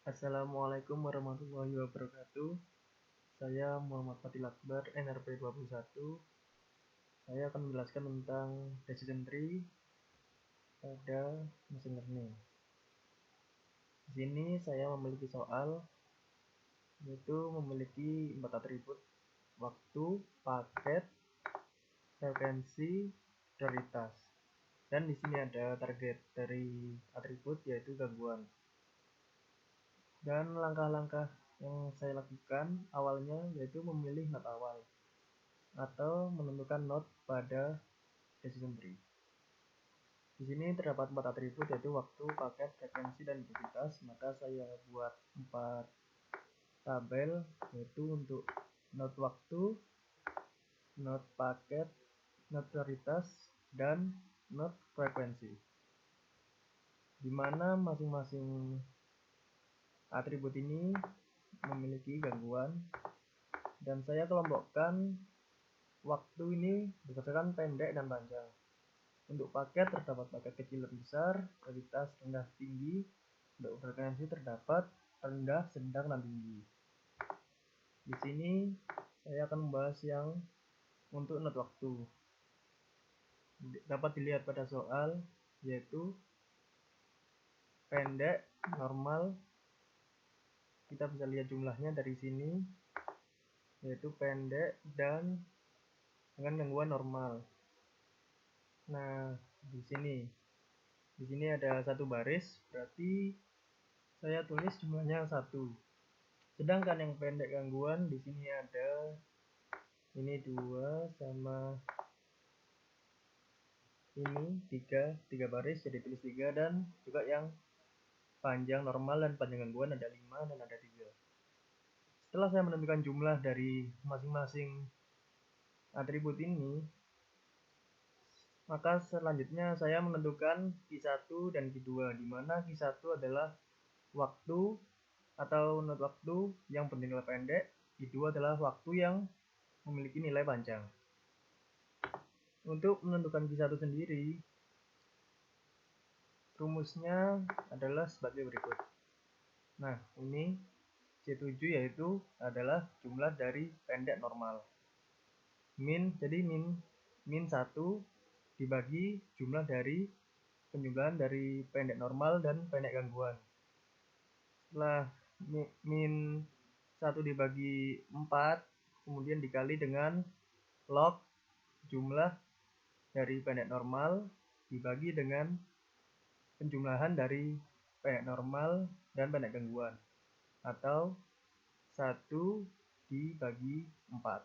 Assalamualaikum warahmatullahi wabarakatuh. Saya Muhammad Fatil Akbar, NRP 21. Saya akan menjelaskan tentang decision tree pada machine learning. Di sini saya memiliki soal, yaitu memiliki 4 atribut: waktu, paket, frekuensi, prioritas. Dan di sini ada target dari atribut, yaitu gangguan. Dan langkah-langkah yang saya lakukan awalnya yaitu memilih node awal atau menentukan node pada decision tree. Di sini terdapat 4 atribut, yaitu waktu, paket, frekuensi, dan prioritas. Maka saya buat 4 tabel, yaitu untuk node waktu, node paket, node prioritas, dan node frekuensi, di mana masing-masing atribut ini memiliki gangguan. Dan saya kelompokkan waktu ini berdasarkan pendek dan panjang. Untuk paket terdapat paket kecil dan besar, prioritas rendah tinggi. Untuk frekuensi terdapat rendah, sedang, dan tinggi. Di sini saya akan membahas yang untuk node waktu. Dapat dilihat pada soal, yaitu pendek, normal. Kita bisa lihat jumlahnya dari sini, yaitu pendek dan dengan gangguan normal. Nah, di sini ada satu baris, berarti saya tulis jumlahnya 1. Sedangkan yang pendek gangguan di sini ada ini 2 sama ini 3 baris, jadi tulis 3. Dan juga yang panjang normal dan panjang gangguan ada 5 dan ada 3. Setelah saya menentukan jumlah dari masing-masing atribut ini, maka selanjutnya saya menentukan Q1 dan Q2, di mana Q1 adalah waktu atau node waktu yang bernilai pendek, Q2 adalah waktu yang memiliki nilai panjang. Untuk menentukan Q1 sendiri, rumusnya adalah sebagai berikut. Nah, ini C7 yaitu adalah jumlah dari pendek normal. Jadi min 1 dibagi jumlah dari penjumlahan dari pendek normal dan pendek gangguan. Setelah min 1 dibagi 4, kemudian dikali dengan log jumlah dari pendek normal dibagi dengan penjumlahan dari pendek normal dan pendek gangguan, atau 1 dibagi 4.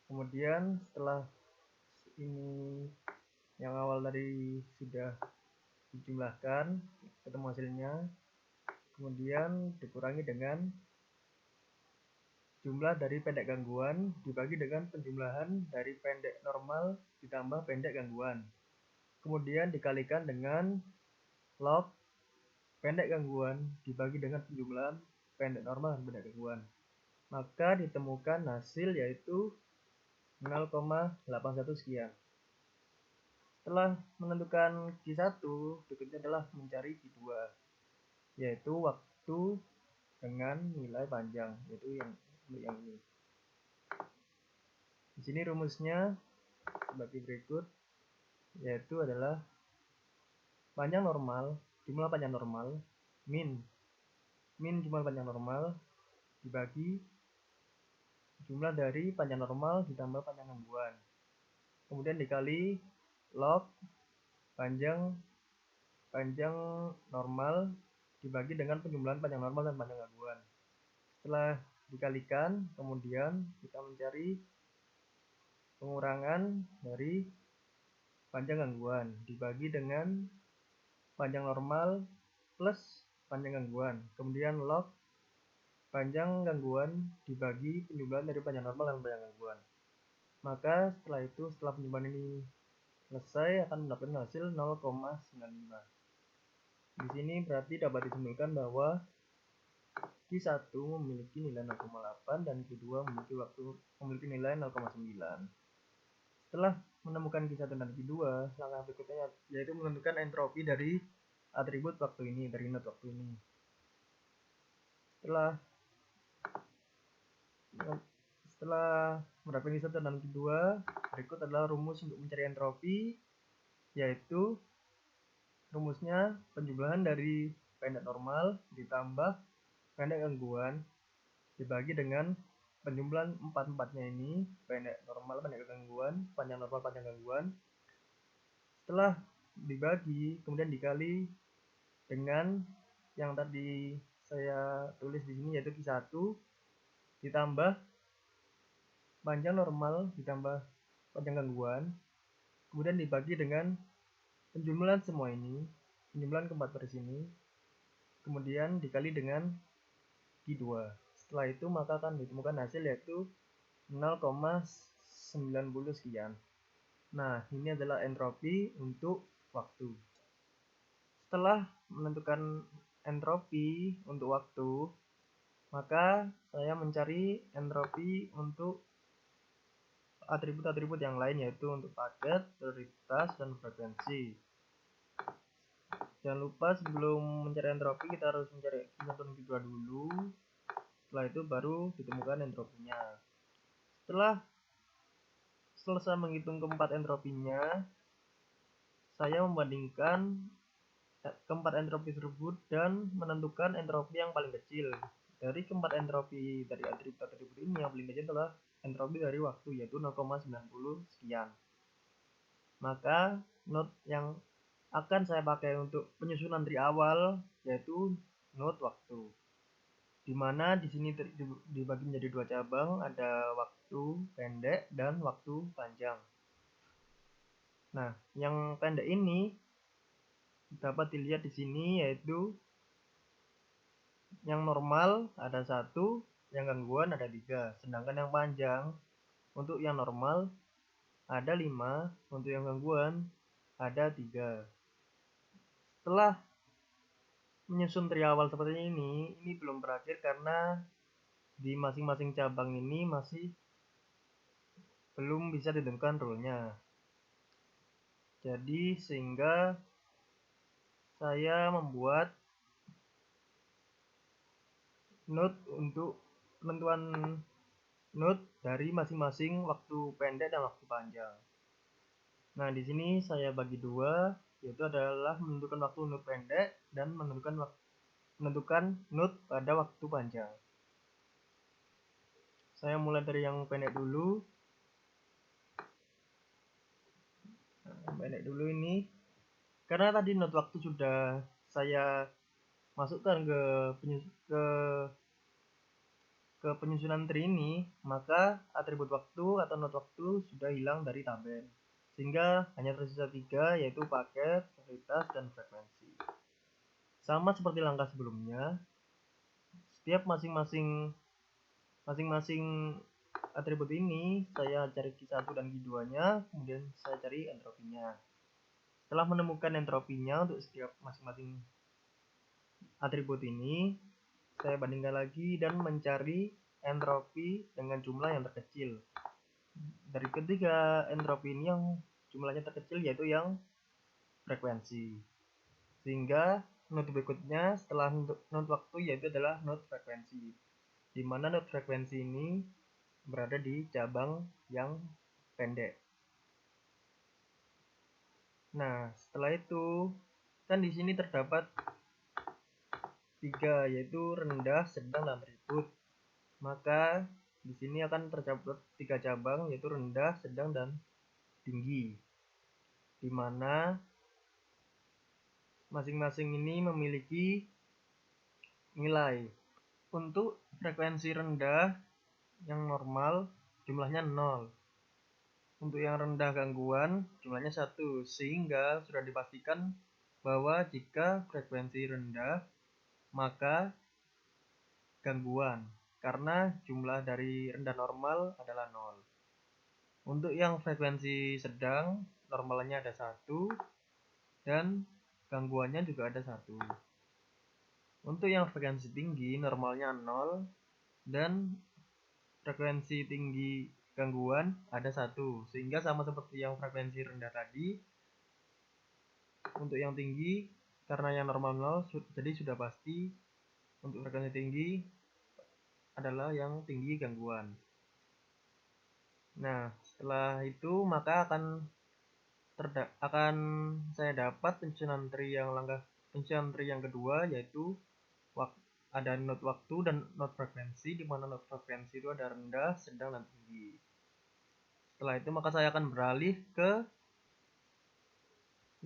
Kemudian setelah ini yang awal tadi sudah dijumlahkan, ketemu hasilnya, kemudian dikurangi dengan jumlah dari pendek gangguan dibagi dengan penjumlahan dari pendek normal ditambah pendek gangguan. Kemudian dikalikan dengan log pendek gangguan dibagi dengan penjumlahan pendek normal dan pendek gangguan. Maka ditemukan hasil yaitu 0,81 sekian. Setelah menentukan Q1, berikutnya adalah mencari Q2, yaitu waktu dengan nilai panjang, yaitu yang ini. Di sini rumusnya sebagai berikut, yaitu adalah panjang normal, jumlah panjang normal, min jumlah panjang normal dibagi jumlah dari panjang normal ditambah panjang gangguan. Kemudian dikali log panjang normal dibagi dengan penjumlahan panjang normal dan panjang gangguan. Setelah dikalikan, kemudian kita mencari pengurangan dari panjang gangguan dibagi dengan panjang normal plus panjang gangguan. Kemudian log panjang gangguan dibagi penjumlahan dari panjang normal dan panjang gangguan. Maka setelah penjumlahan ini selesai, akan mendapatkan hasil 0,95. Di sini berarti dapat disimpulkan bahwa Q1 memiliki nilai 0,8 dan Q2 memiliki nilai 0,9. Setelah menemukan Q1 dan Q2, langkah berikutnya yaitu menentukan entropi dari atribut waktu ini, dari node waktu ini. Setelah menerapkan Q1 dan Q2, berikut adalah rumus untuk mencari entropi, yaitu rumusnya penjumlahan dari pendek normal ditambah pendek gangguan dibagi dengan penjumlahan empat-empatnya ini, pendek normal, pendek gangguan, panjang normal, panjang gangguan. Setelah dibagi, kemudian dikali dengan yang tadi saya tulis di sini, yaitu Q1 ditambah panjang normal ditambah panjang gangguan, kemudian dibagi dengan penjumlahan semua ini, penjumlahan keempat baris ini, kemudian dikali dengan Q2. Setelah itu maka akan ditemukan hasil yaitu 0,90 sekian. Nah, ini adalah entropi untuk waktu. Setelah menentukan entropi untuk waktu, maka saya mencari entropi untuk atribut-atribut yang lain, yaitu untuk paket, prioritas, dan frekuensi. Jangan lupa sebelum mencari entropi kita harus mencari Q1 dan Q2 dulu. Setelah itu baru ditemukan entropinya. Setelah selesai menghitung keempat entropinya, saya membandingkan keempat entropi tersebut dan menentukan entropi yang paling kecil. Dari keempat entropi dari atribut-atribut ini, yang paling kecil adalah entropi dari waktu, yaitu 0,90 sekian. Maka node yang akan saya pakai untuk penyusunan dari awal yaitu node waktu, dimana di sini dibagi menjadi dua cabang, ada waktu pendek dan waktu panjang. Nah, yang pendek ini dapat dilihat di sini, yaitu yang normal ada 1, yang gangguan ada 3, sedangkan yang panjang untuk yang normal ada 5, untuk yang gangguan ada 3. Setelah menyusun dari awal seperti ini belum berakhir karena di masing-masing cabang ini masih belum bisa ditentukan rule-nya. Jadi sehingga saya membuat node untuk penentuan node dari masing-masing waktu pendek dan waktu panjang. Nah, di sini saya bagi dua, yaitu adalah menentukan waktu node pendek dan menentukan node pada waktu panjang. Saya mulai dari yang pendek dulu. Pendek dulu ini, karena tadi node waktu sudah saya masukkan ke penyusunan tree ini, maka atribut waktu atau node waktu sudah hilang dari tabel, sehingga hanya tersisa 3, yaitu paket, prioritas, dan frekuensi. Sama seperti langkah sebelumnya, setiap masing-masing atribut ini saya cari Q1 dan Q2 nya, kemudian saya cari entropinya. Setelah menemukan entropinya untuk setiap masing-masing atribut ini, saya bandingkan lagi dan mencari entropi dengan jumlah yang terkecil. Dari ketiga entropi ini yang jumlahnya terkecil yaitu yang frekuensi. Sehingga node berikutnya setelah node waktu yaitu adalah node frekuensi, di mana node frekuensi ini berada di cabang yang pendek. Nah, setelah itu kan di sini terdapat 3, yaitu rendah, sedang, dan atribut. Maka di sini akan terdapat 3 cabang, yaitu rendah, sedang, dan tinggi, di mana masing-masing ini memiliki nilai. Untuk frekuensi rendah yang normal jumlahnya 0. Untuk yang rendah gangguan jumlahnya 1, sehingga sudah dipastikan bahwa jika frekuensi rendah maka gangguan, karena jumlah dari rendah normal adalah 0. Untuk yang frekuensi sedang normalnya ada 1 dan gangguannya juga ada 1. Untuk yang frekuensi tinggi normalnya 0 dan frekuensi tinggi gangguan ada 1, sehingga sama seperti yang frekuensi rendah tadi. Untuk yang tinggi karena yang normal 0, jadi sudah pasti Untuk frekuensi tinggi adalah yang tinggi gangguan. Nah, setelah itu maka akan saya dapat penyusunan tree yang kedua, yaitu ada not waktu dan not frekuensi, di mana not frekuensi itu ada rendah, sedang, dan tinggi. Setelah itu maka saya akan beralih ke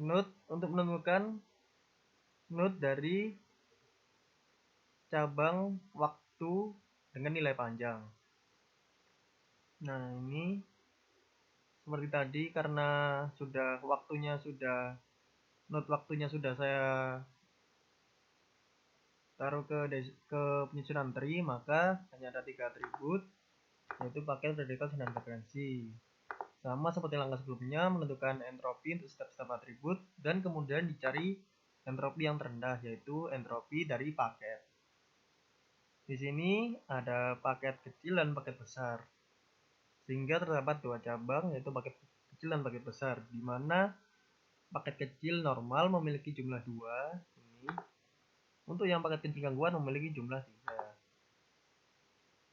not untuk menemukan not dari cabang waktu dengan nilai panjang. Nah, ini seperti tadi, karena not waktunya sudah saya taruh ke penyusunan tree, maka hanya ada 3 atribut, yaitu paket, predikal, dan frekuensi. Sama seperti langkah sebelumnya, menentukan entropi untuk setiap atribut, dan kemudian dicari entropi yang terendah, yaitu entropi dari paket. Di sini ada paket kecil dan paket besar, sehingga terdapat 2 cabang, yaitu paket kecil dan paket besar, di mana paket kecil normal memiliki jumlah 2. Untuk yang paket kecil gangguan memiliki jumlah 3.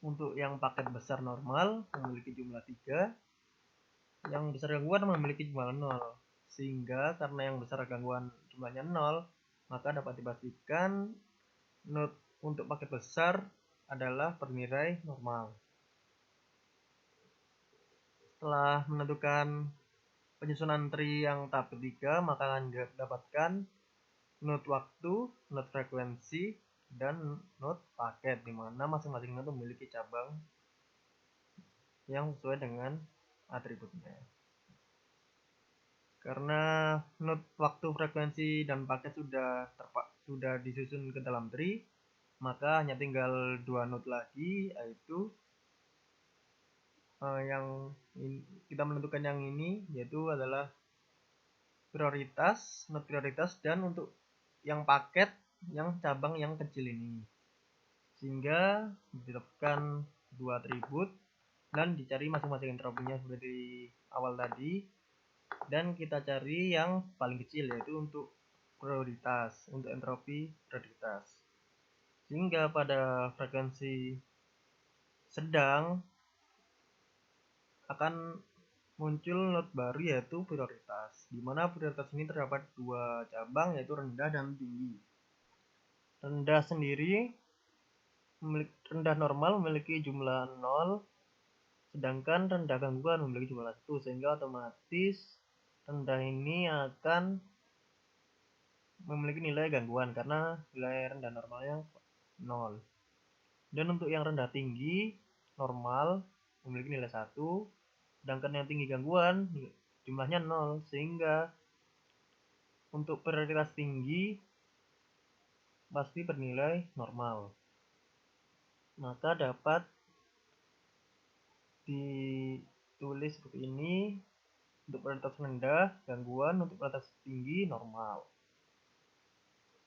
Untuk yang paket besar normal memiliki jumlah 3. Yang besar gangguan memiliki jumlah 0. Sehingga karena yang besar gangguan jumlahnya 0, maka dapat dipastikan not untuk paket besar adalah bernilai normal. Setelah menentukan penyusunan tree yang tahap ketiga, maka akan dapatkan not waktu, not frekuensi, dan not paket, di mana masing-masing not memiliki cabang yang sesuai dengan atributnya. Karena not waktu, frekuensi, dan paket sudah disusun ke dalam tree, maka hanya tinggal 2 not lagi, yaitu yang kita menentukan yang ini, yaitu adalah prioritas, not prioritas, dan untuk yang paket yang cabang yang kecil ini. Sehingga ditetapkan 2 atribut dan dicari masing-masing entropinya seperti awal tadi, dan kita cari yang paling kecil, yaitu untuk prioritas, untuk entropi prioritas. Sehingga pada frekuensi sedang akan muncul not baru, yaitu prioritas, di mana prioritas ini terdapat 2 cabang, yaitu rendah dan tinggi. Rendah sendiri, rendah normal memiliki jumlah 0, sedangkan rendah gangguan memiliki jumlah 1, sehingga otomatis rendah ini akan memiliki nilai gangguan karena nilai rendah normalnya 0. Dan untuk yang rendah tinggi normal memiliki nilai 1, sedangkan yang tinggi gangguan jumlahnya 0, sehingga untuk prioritas tinggi pasti bernilai normal. Maka dapat ditulis seperti ini: untuk prioritas rendah gangguan, untuk prioritas tinggi normal.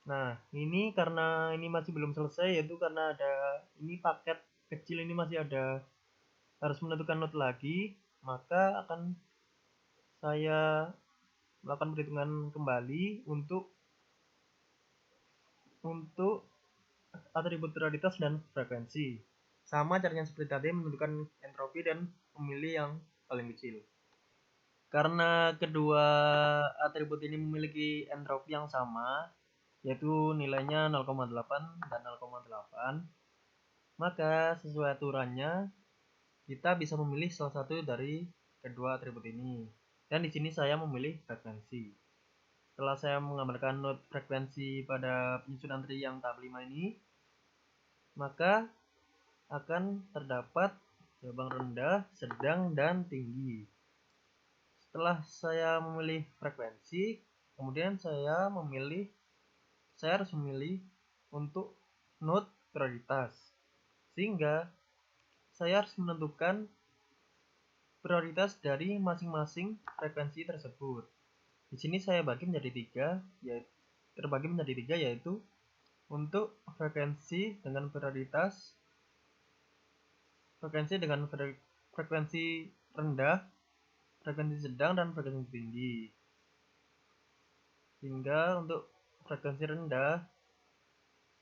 Nah, ini karena ini masih belum selesai, yaitu karena ini paket kecil ini masih harus menentukan not lagi, maka akan saya melakukan perhitungan kembali untuk atribut prioritas dan frekuensi. Sama caranya seperti tadi, menentukan entropi dan memilih yang paling kecil. Karena kedua atribut ini memiliki entropi yang sama, yaitu nilainya 0,8 dan 0,8, maka sesuai aturannya kita bisa memilih salah satu dari kedua atribut ini. Dan di sini saya memilih frekuensi. Setelah saya menggambarkan not frekuensi pada penyusunan tree yang tahap 5 ini, maka akan terdapat cabang rendah, sedang, dan tinggi. Setelah saya memilih frekuensi, kemudian saya harus memilih untuk not prioritas, sehingga saya harus menentukan prioritas dari masing-masing frekuensi tersebut. Di sini saya bagi menjadi 3, terbagi menjadi 3, yaitu untuk frekuensi dengan prioritas, frekuensi dengan frekuensi rendah, frekuensi sedang, dan frekuensi tinggi. Sehingga untuk frekuensi rendah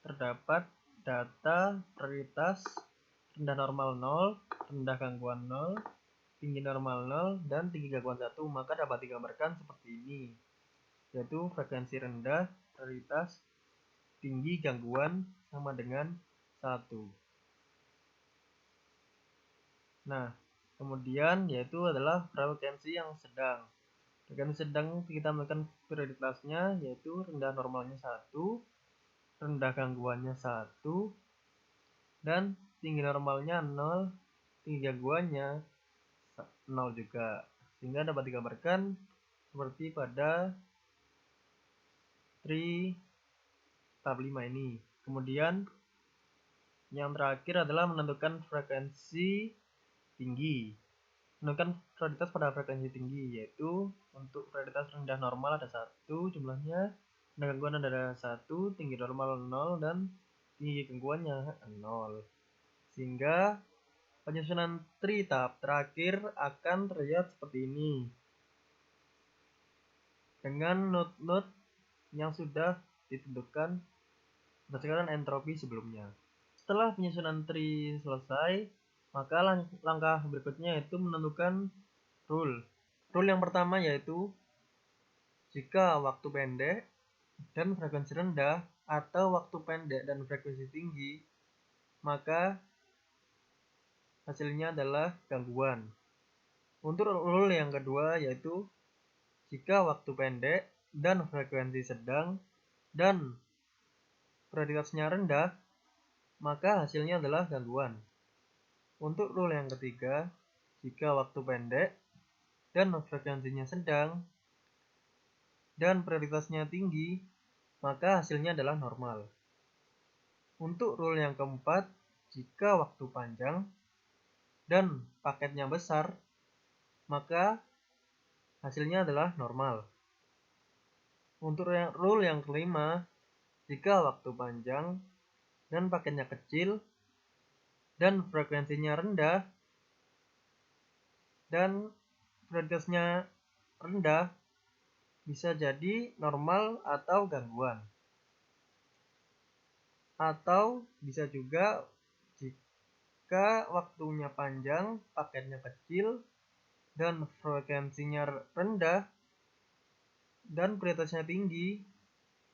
terdapat data prioritas rendah normal 0, rendah gangguan 0, tinggi normal 0, dan tinggi gangguan 1, maka dapat digambarkan seperti ini, yaitu frekuensi rendah, prioritas, tinggi gangguan sama dengan 1. Nah, kemudian yaitu adalah frekuensi yang sedang. Frekuensi sedang kita menentukan prioritasnya yaitu rendah normalnya 1, rendah gangguannya 1, dan tinggi normalnya 0, tinggi gangguannya 0 juga. Sehingga dapat digambarkan seperti pada tri tahap 5 ini. Kemudian yang terakhir adalah menentukan frekuensi tinggi. Menentukan prioritas pada frekuensi tinggi, yaitu untuk prioritas rendah normal ada 1 jumlahnya, rendah gangguan ada 1, tinggi normal 0, dan tinggi gangguannya 0. Sehingga penyusunan tri tahap terakhir akan terlihat seperti ini, dengan node-node yang sudah ditentukan berdasarkan entropi sebelumnya. Setelah penyusunan tri selesai, maka langkah berikutnya yaitu menentukan rule. Rule yang pertama yaitu jika waktu pendek dan frekuensi rendah atau waktu pendek dan frekuensi tinggi, maka hasilnya adalah gangguan. Untuk rule yang kedua yaitu jika waktu pendek dan frekuensi sedang dan prioritasnya rendah, maka hasilnya adalah gangguan. Untuk rule yang ketiga, jika waktu pendek dan frekuensinya sedang dan prioritasnya tinggi, maka hasilnya adalah normal. Untuk rule yang keempat, jika waktu panjang dan paketnya besar, maka hasilnya adalah normal. Untuk rule yang kelima, jika waktu panjang dan paketnya kecil dan frekuensinya rendah dan prioritasnya rendah, bisa jadi normal atau gangguan. Atau bisa juga jika waktunya panjang, paketnya kecil, dan frekuensinya rendah, dan prioritasnya tinggi,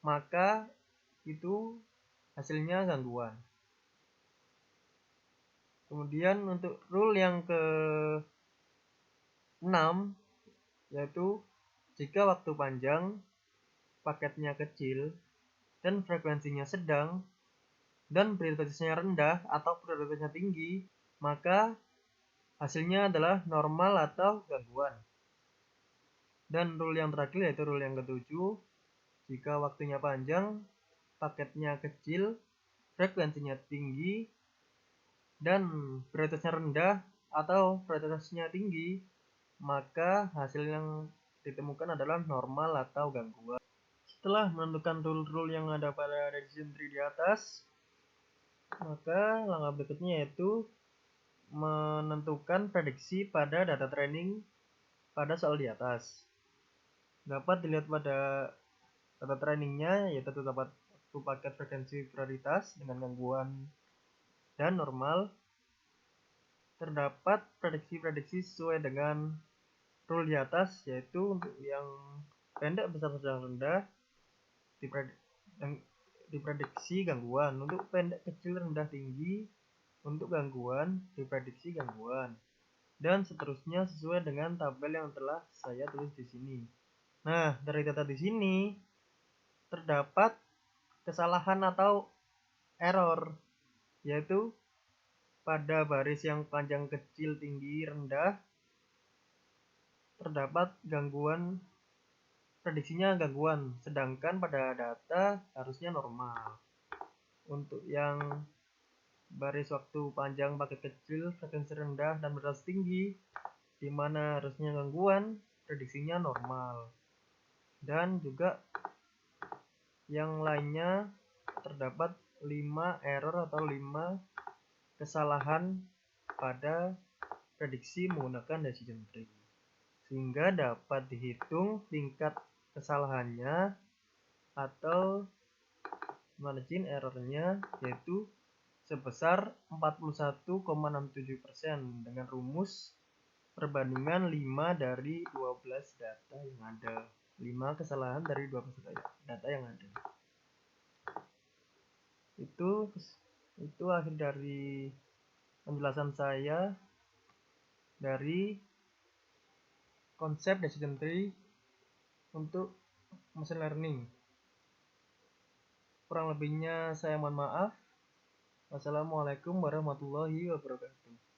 maka itu hasilnya gangguan. Kemudian untuk rule yang ke-6 yaitu jika waktu panjang, paketnya kecil, dan frekuensinya sedang, dan prioritasnya rendah atau prioritasnya tinggi, maka hasilnya adalah normal atau gangguan. Dan rule yang terakhir yaitu rule yang ke-7, jika waktunya panjang, paketnya kecil, frekuensinya tinggi, dan prioritasnya rendah atau prioritasnya tinggi, maka hasil yang ditemukan adalah normal atau gangguan. Setelah menentukan rule-rule yang ada pada decision tree di atas, maka langkah berikutnya yaitu menentukan prediksi pada data training pada soal di atas. Dapat dilihat pada data trainingnya, yaitu terdapat satu paket frekuensi prioritas dengan gangguan dan normal. Terdapat prediksi-prediksi sesuai dengan rule di atas, yaitu untuk yang pendek, besar, sedang, rendah diprediksi gangguan. Untuk pendek, kecil, rendah, tinggi, untuk gangguan diprediksi gangguan, dan seterusnya sesuai dengan tabel yang telah saya tulis di sini. Nah, dari data di sini terdapat kesalahan atau error, yaitu pada baris yang panjang, kecil, tinggi, rendah terdapat gangguan, prediksinya gangguan, sedangkan pada data harusnya normal. Untuk yang baris waktu panjang, paket kecil, frekuensi rendah, dan prioritas tinggi, di mana harusnya gangguan, prediksinya normal. Dan juga yang lainnya terdapat 5 error atau 5 kesalahan pada prediksi menggunakan decision tree, sehingga dapat dihitung tingkat kesalahannya atau margin errornya, yaitu sebesar 41,67% dengan rumus perbandingan 5 dari 12 data yang ada. 5 kesalahan dari 12 data yang ada. Itu akhir dari penjelasan saya dari konsep decision tree untuk machine learning. Kurang lebihnya saya mohon maaf. Wassalamualaikum warahmatullahi wabarakatuh.